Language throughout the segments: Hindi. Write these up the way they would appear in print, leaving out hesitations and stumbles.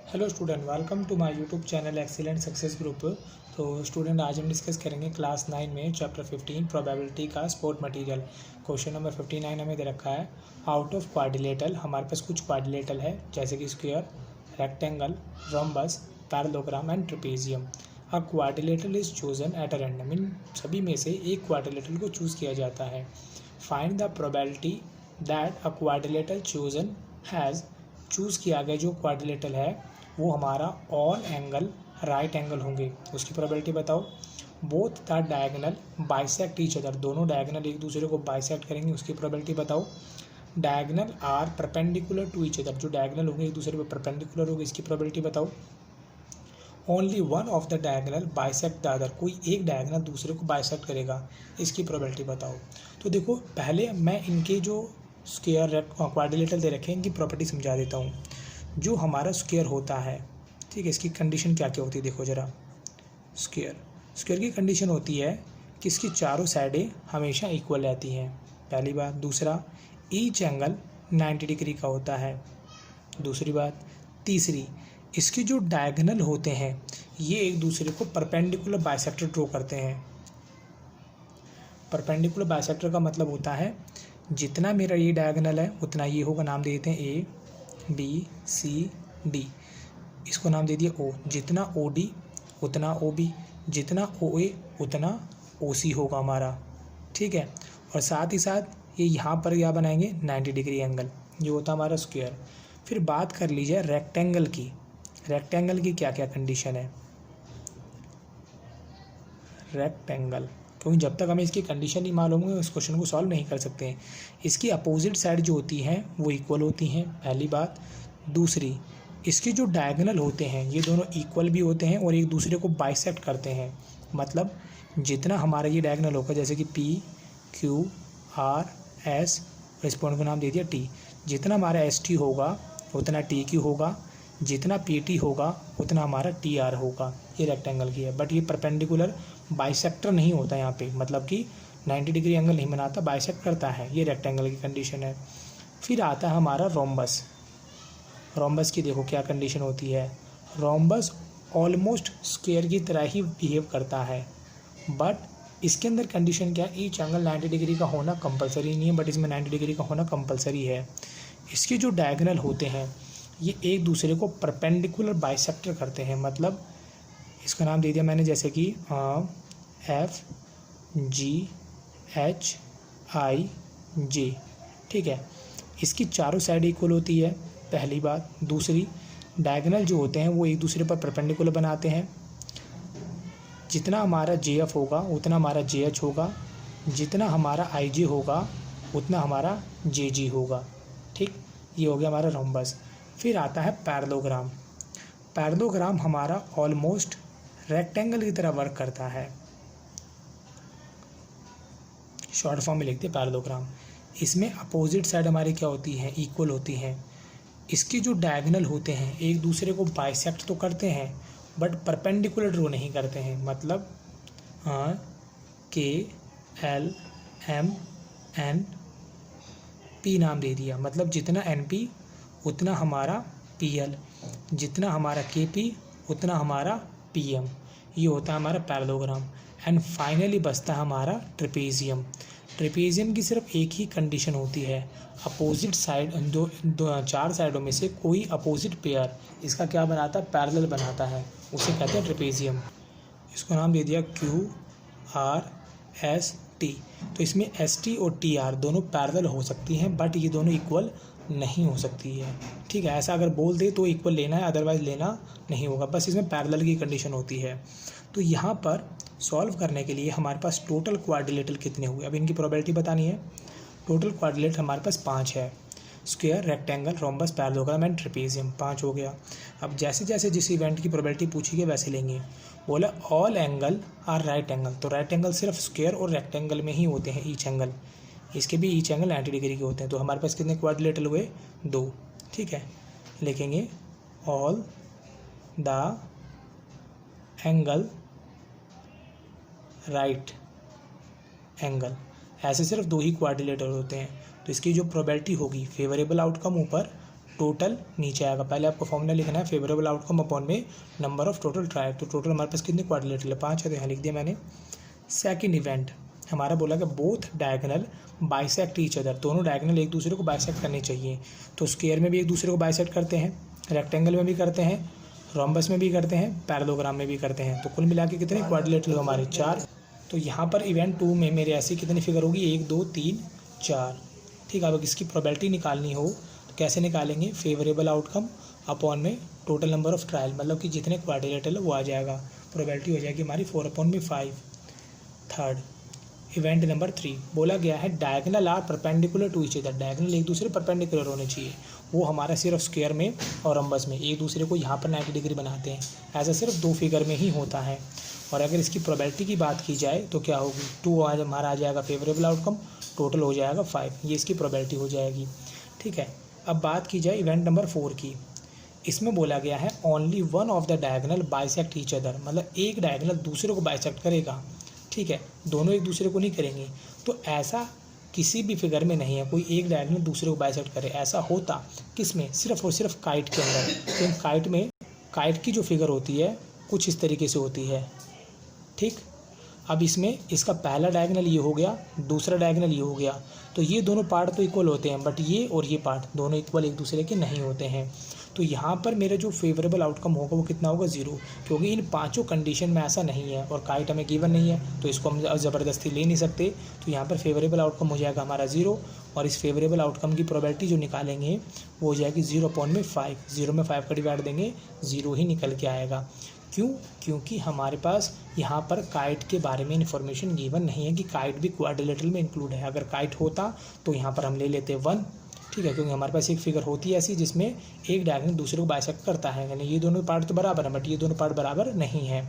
Hello student, welcome to my YouTube channel excellent success group. तो स्टूडेंट, आज हम डिस्कस करेंगे क्लास 9 में चैप्टर 15 प्रोबेबिलिटी का सपोर्ट मटेरियल। क्वेश्चन नंबर 59 हमें दे रखा है। आउट ऑफ क्वाड्रिलेटरल, हमारे पास कुछ क्वाड्रिलेटरल है जैसे कि square, rectangle, rhombus, parallelogram and trapezium. A quadrilateral is chosen at a random, इन सभी में से एक क्वाड्रिलेटरल को चूज़ किया जाता है। Find the probability that a quadrilateral chosen has, choose किया गया जो क्वाड्रिलेटरल है वो हमारा ऑल एंगल राइट एंगल होंगे, उसकी प्रोबेबिलिटी बताओ। Both the diagonal bisect each other, दोनों डायगोनल एक दूसरे को बाइसेक्ट करेंगे, उसकी प्रोबेबिलिटी बताओ। Diagonal are perpendicular to each other, जो डायगोनल होंगे एक दूसरे पर परपेंडिकुलर होंगे, इसकी प्रोबेबिलिटी बताओ। Only one of the diagonal bisect the other, कोई एक डायगोनल दूसरे को बाइसेक्ट करेगा, इसकी प्रोबेबिलिटी बताओ। तो देखो, पहले मैं इनके जो स्क्वायर क्वाड्रिलेटरल दे रखे हैं इनकी प्रॉपर्टी समझा देता हूँ। जो हमारा स्क्वायर होता है, ठीक है, इसकी कंडीशन क्या क्या होती है देखो ज़रा। स्क्वायर की कंडीशन होती है कि इसकी चारों साइडें हमेशा इक्वल रहती हैं, पहली बात। दूसरा, ईच एंगल 90 डिग्री का होता है, दूसरी बात। तीसरी, इसके जो डायगोनल होते हैं ये एक दूसरे को परपेंडिकुलर बाइसेक्टर ड्रॉ करते हैं। परपेंडिकुलर बाइसेक्टर का मतलब होता है जितना मेरा ये डायगोनल है उतना ये होगा, नाम दे देते हैं ए बी सी डी, इसको नाम दे दिया ओ। जितना ओ डी उतना ओ बी, जितना ओ ए उतना ओ सी होगा हमारा, ठीक है। और साथ ही साथ ये यहाँ पर क्या बनाएंगे 90 डिग्री एंगल, जो होता है हमारा स्क्वायर। फिर बात कर लीजिए रेक्टेंगल की। रेक्टेंगल की क्या क्या कंडीशन है। रेक्टेंगल, क्योंकि जब तक हमें इसकी कंडीशन नहीं मालूम है उस क्वेश्चन को सॉल्व नहीं कर सकते हैं। इसकी अपोजिट साइड जो होती हैं वो इक्वल होती हैं, पहली बात। दूसरी, इसके जो डायगोनल होते हैं ये दोनों इक्वल भी होते हैं और एक दूसरे को बाइसेक्ट करते हैं। मतलब जितना हमारा ये डायगोनल होगा, जैसे कि पी क्यू आर एस, इस पॉइंट को नाम दे दिया टी, जितना हमारा एस टी होगा उतना टी क्यू होगा, जितना पी टी होगा उतना हमारा टी आर होगा। ये रेक्टेंगल की है, बट ये परपेंडिकुलर बाइसेक्टर नहीं होता यहाँ पे, मतलब कि 90 डिग्री एंगल नहीं बनाता, बाइसेक्ट करता है। ये रेक्टेंगल की कंडीशन है। फिर आता है हमारा रोम्बस। रोम्बस की देखो क्या कंडीशन होती है। रोम्बस ऑलमोस्ट स्क्वायर की तरह ही बिहेव करता है, बट इसके अंदर कंडीशन क्या है, ईच एंगल 90 डिग्री का होना कंपलसरी नहीं है, बट इसमें 90 डिग्री का होना कंपलसरी है। इसके जो डायगोनल होते हैं ये एक दूसरे को परपेंडिकुलर बाइसेक्टर करते हैं। मतलब इसका नाम दे दिया मैंने, जैसे कि एफ जी एच आई जे, ठीक है। इसकी चारों साइड इक्वल होती है, पहली बात। दूसरी, डायगोनल जो होते हैं वो एक दूसरे पर परपेंडिकुलर बनाते हैं। जितना हमारा जे एफ होगा उतना हमारा जे एच होगा, जितना हमारा आई जे होगा उतना हमारा जे जी होगा, ठीक। ये हो गया हमारा रोम्बस। फिर आता है पैरेललोग्राम। पैरेललोग्राम हमारा ऑलमोस्ट रेक्टेंगल की तरह वर्क करता है, शॉर्ट फॉर्म में लिखते हैं पैरेललोग्राम। इसमें अपोजिट साइड हमारी क्या होती है, इक्वल होती हैं। इसके जो डायगोनल होते हैं एक दूसरे को बाइसेक्ट तो करते हैं बट परपेंडिकुलर ड्रॉ नहीं करते हैं। मतलब के एल एम एन पी नाम दे दिया, मतलब जितना एन पी उतना हमारा पी एल, जितना हमारा के पी उतना हमारा पी एम। ये होता है हमारा पैरेललोग्राम। एंड फाइनली बचता है हमारा ट्रेपेजियम। ट्रेपेजियम की सिर्फ एक ही कंडीशन होती है, अपोजिट साइड, चार साइडों में से कोई अपोजिट पेयर इसका क्या बनाता है, पैरेलल बनाता है, उसे कहते हैं ट्रेपेजियम। इसको नाम दे दिया क्यू आर एस टी। तो इसमें एस टी और टी आर दोनों पैरेलल हो सकती हैं, बट ये दोनों इक्वल नहीं हो सकती है, ठीक है। ऐसा अगर बोल दे तो इक्वल लेना है, अदरवाइज लेना नहीं होगा, बस इसमें पैरेलल की कंडीशन होती है। तो यहाँ पर सॉल्व करने के लिए हमारे पास टोटल क्वाड्रिलेटरल कितने हुए, अब इनकी प्रोबेबिलिटी बतानी है। टोटल क्वाड्रिलेटरल हमारे पास 5 है, square, rectangle, rhombus, parallelogram and trapezium, 5 हो गया। अब जैसे जैसे जिस इवेंट की प्रोबेबिलिटी पूछी गई वैसे लेंगे। बोला all angle are right angle, तो राइट एंगल सिर्फ स्क्वायर और रेक्टेंगल में ही होते हैं, ईच एंगल, इसके भी ईच एंगल 90 डिग्री के होते हैं। तो हमारे पास कितने क्वाड्रिलेटरल हुए, 2, ठीक है। लिखेंगे all the angle right angle, ऐसे सिर्फ 2 ही क्वाड्रिलेटरल होते हैं। तो इसकी जो प्रोबेबिलिटी होगी फेवरेबल आउटकम ऊपर, टोटल नीचे आएगा। पहले आपको फॉर्मूला लिखना है फेवरेबल आउटकम अपॉन में नंबर ऑफ टोटल ट्रायल। तो टोटल हमारे पास कितने क्वाड्रिलेटरल है, 5 है, तो यहाँ लिख दिया मैंने। सेकंड इवेंट हमारा बोला कि both diagonal bisect each other, दोनों डायगोनल एक दूसरे को बाइसेक्ट करने चाहिए। तो स्क्वायर में भी एक दूसरे को बाइसेक्ट करते हैं, रेक्टेंगल में भी करते हैं, रोम्बस में भी करते हैं, पैरेललोग्राम में भी करते हैं। तो कुल मिला के कितने क्वाड्रिलेटरल हमारे 4। तो यहाँ पर इवेंट 2 में मेरे ऐसी कितनी फिगर होगी, 1 2 3 4। ठीक है, अब इसकी प्रोबेबिलिटी निकालनी हो तो कैसे निकालेंगे, फेवरेबल आउटकम अपॉन में टोटल नंबर ऑफ ट्रायल, मतलब कि जितने क्वाड्रिलेटरल है वो आ जाएगा। प्रोबेबिलिटी हो जाएगी हमारी 4/5। थर्ड इवेंट नंबर 3 बोला गया है diagonal are perpendicular to each other, diagonal एक दूसरे परपेंडिकुलर होने चाहिए। वो हमारा सिर्फ स्क्वायर में और रम्बस में एक दूसरे को यहाँ पर 90 डिग्री बनाते हैं, ऐसा सिर्फ 2 फिगर में ही होता है। और अगर इसकी प्रोबेबिलिटी की बात की जाए तो क्या होगी, 2 आज हमारा आ जाएगा फेवरेबल आउटकम, टोटल हो जाएगा 5, ये इसकी प्रोबेबिलिटी हो जाएगी। ठीक है, अब बात की जाए इवेंट नंबर 4 की। इसमें बोला गया है only one of the diagonal bisect each other, मतलब एक डायगोनल दूसरे को बाइसेक्ट करेगा। ठीक है, दोनों एक दूसरे को नहीं करेंगे। तो ऐसा किसी भी फिगर में नहीं है कोई एक डायगोनल दूसरे को बाइसेक्ट करे। ऐसा होता किसमें, सिर्फ और सिर्फ काइट के अंदर। तो काइट में काइट की जो फिगर होती है कुछ इस तरीके से होती है। ठीक, अब इसमें इसका पहला डायगोनल ये हो गया, दूसरा डायगोनल ये हो गया, तो ये दोनों पार्ट तो इक्वल होते हैं, बट ये और ये पार्ट दोनों इक्वल एक दूसरे के नहीं होते हैं। तो यहाँ पर मेरा जो फेवरेबल आउटकम होगा वो कितना होगा, 0, क्योंकि इन 5 कंडीशन में ऐसा नहीं है और काइट हमें गिवन नहीं है, तो इसको हम ज़बरदस्ती ले नहीं सकते। तो यहाँ पर फेवरेबल आउटकम हो जाएगा हमारा 0, और इस फेवरेबल आउटकम की प्रोबेबिलिटी जो निकालेंगे वो हो जाएगी 0/5। 0 में 5 का डिवाइड देंगे, 0 ही निकल के आएगा। क्यों, क्योंकि हमारे पास यहाँ पर काइट के बारे में इन्फॉर्मेशन गिवन नहीं है कि काइट भी क्वाड्रिलेटरल में इंक्लूड है। अगर काइट होता तो यहाँ पर हम ले लेते 1। ठीक है, क्योंकि हमारे पास एक फिगर होती है ऐसी जिसमें एक डायगोनल दूसरे को बाइसेक्ट करता है, यानी ये दोनों पार्ट तो बराबर है, बट ये दोनों पार्ट बराबर नहीं है।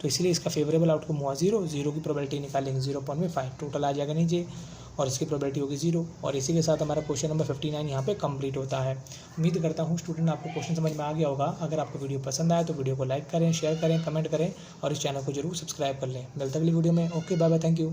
तो इसलिए इसका फेवरेबल आउटकम हुआ 0। 0 की प्रोबेबिलिटी निकालेंगे 0/5, टोटल आ जाएगा नीचे, और इसकी प्रोबेबिलिटी होगी 0। और इसी के साथ हमारा क्वेश्चन नंबर 59 यहाँ पे कंप्लीट होता है। उम्मीद करता हूँ स्टूडेंट आपको क्वेश्चन समझ में आ गया होगा। अगर आपको वीडियो पसंद आए तो वीडियो को लाइक करें, शेयर करें, कमेंट करें और इस चैनल को जरूर सब्सक्राइब कर लें। मिलते हैं अगली वीडियो में। Okay, bye bye, thank you.